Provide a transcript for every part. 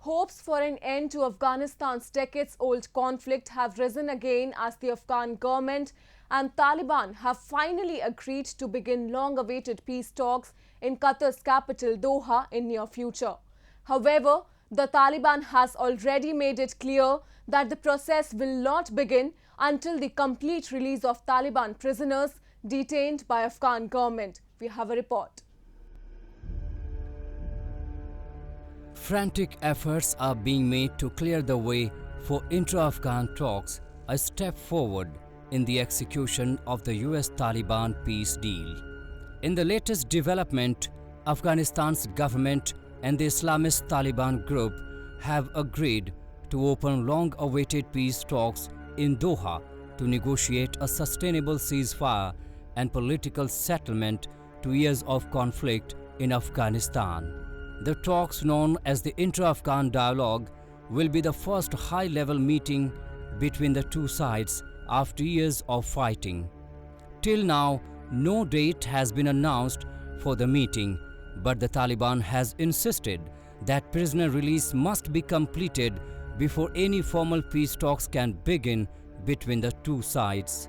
Hopes for an end to Afghanistan's decades-old conflict have risen again as the Afghan government and Taliban have finally agreed to begin long-awaited peace talks in Qatar's capital Doha in near future. However, the Taliban has already made it clear that the process will not begin until the complete release of Taliban prisoners detained by Afghan government. We have a report. Frantic efforts are being made to clear the way for intra-Afghan talks, a step forward in the execution of the US Taliban peace deal. In the latest development, Afghanistan's government and the Islamist Taliban group have agreed to open long-awaited peace talks in Doha to negotiate a sustainable ceasefire and political settlement to years of conflict in Afghanistan. The talks, known as the Intra-Afghan dialogue, will be the first high-level meeting between the two sides after years of fighting. Till now, no date has been announced for the meeting, but the Taliban has insisted that prisoner release must be completed before any formal peace talks can begin between the two sides.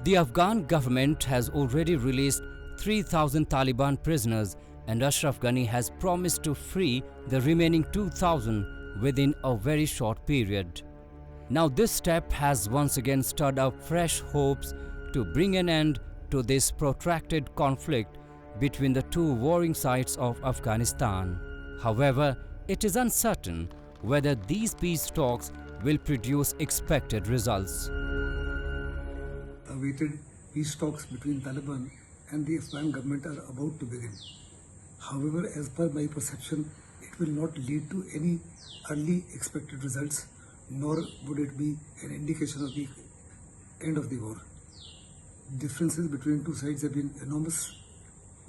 The Afghan government has already released 3,000 Taliban prisoners, and Ashraf Ghani has promised to free the remaining 2,000 within a very short period. Now this step has once again stirred up fresh hopes to bring an end to this protracted conflict between the two warring sides of Afghanistan. However, it is uncertain whether these peace talks will produce expected results. Awaited peace talks between Taliban and the Afghan government are about to begin. However, as per my perception, it will not lead to any early expected results, nor would it be an indication of the end of the war. Differences between two sides have been enormous.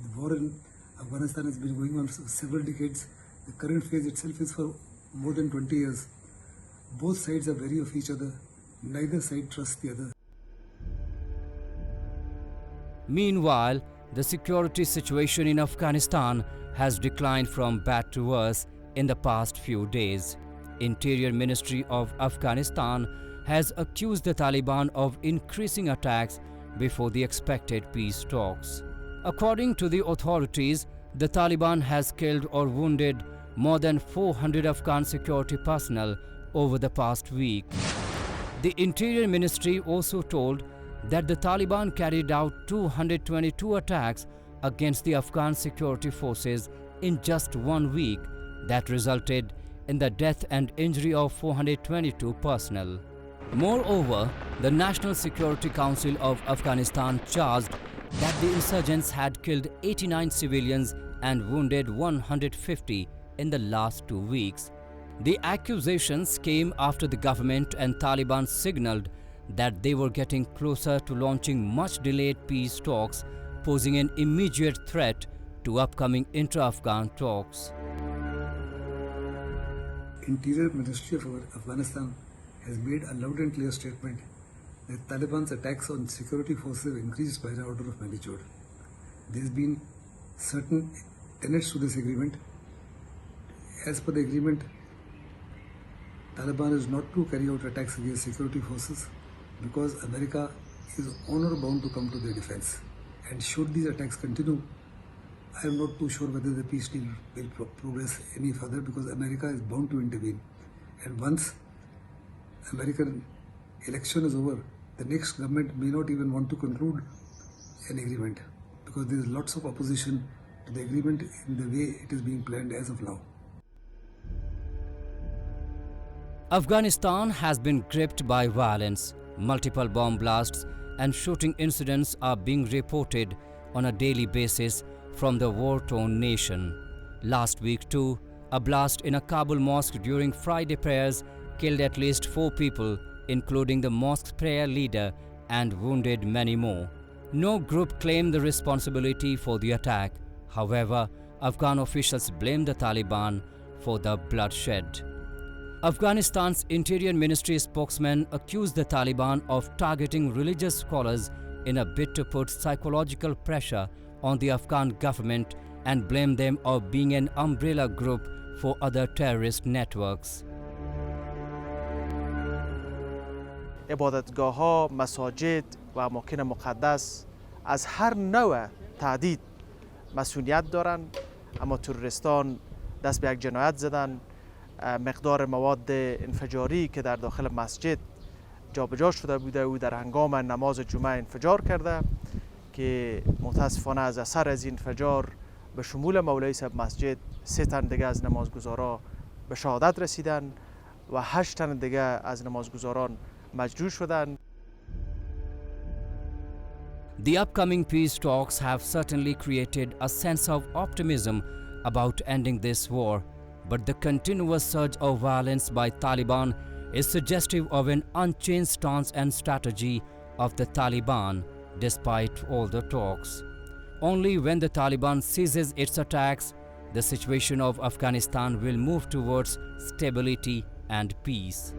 The war in Afghanistan has been going on for several decades. The current phase itself is for more than 20 years. Both sides are wary of each other. Neither side trusts the other. Meanwhile, the security situation in Afghanistan has declined from bad to worse in the past few days. Interior Ministry of Afghanistan has accused the Taliban of increasing attacks before the expected peace talks. According to the authorities, the Taliban has killed or wounded more than 400 Afghan security personnel over the past week. The Interior Ministry also told that the Taliban carried out 222 attacks against the Afghan security forces in just 1 week that resulted in the death and injury of 422 personnel. Moreover, the National Security Council of Afghanistan charged that the insurgents had killed 89 civilians and wounded 150 in the last 2 weeks. The accusations came after the government and Taliban signaled that they were getting closer to launching much-delayed peace talks, posing an immediate threat to upcoming intra-Afghan talks. Interior Ministry of Afghanistan has made a loud and clear statement that Taliban's attacks on security forces have increased by an order of magnitude. There has been certain tenets to this agreement. As per the agreement, Taliban is not to carry out attacks against security forces because America is honor bound to come to their defense. And should these attacks continue, I am not too sure whether the peace deal will progress any further because America is bound to intervene. And once American election is over, the next government may not even want to conclude an agreement because there is lots of opposition to the agreement in the way it is being planned as of now. Afghanistan has been gripped by violence. Multiple bomb blasts and shooting incidents are being reported on a daily basis from the war-torn nation. Last week too, a blast in a Kabul mosque during Friday prayers killed at least 4 people, including the mosque's prayer leader, and wounded many more. No group claimed the responsibility for the attack. However, Afghan officials blamed the Taliban for the bloodshed. Afghanistan's Interior Ministry spokesman accused the Taliban of targeting religious scholars in a bid to put psychological pressure on the Afghan government and blamed them of being an umbrella group for other terrorist networks. عبادتگاه ها، مساجد و اماکن مقدس از هر نوع تهدید مسئولیت دارند، اما تروریستان دست به یک جنایت زدن. مقدار مواد انفجاری که در داخل مسجد جابجا شده بوده او در هنگام نماز جمعه انفجار کرده که متاسفانه از اثر از این انفجار به شمول مولوی صاحب مسجد 3 تن دیگه از نمازگزارا به شهادت رسیدن و 8 تن دیگه از نمازگزاران مجروح شدند. The upcoming peace talks have certainly created a sense of optimism about ending this war, but the continuous surge of violence by Taliban is suggestive of an unchanged stance and strategy of the Taliban despite all the talks. Only when the Taliban ceases its attacks, the situation of Afghanistan will move towards stability and peace.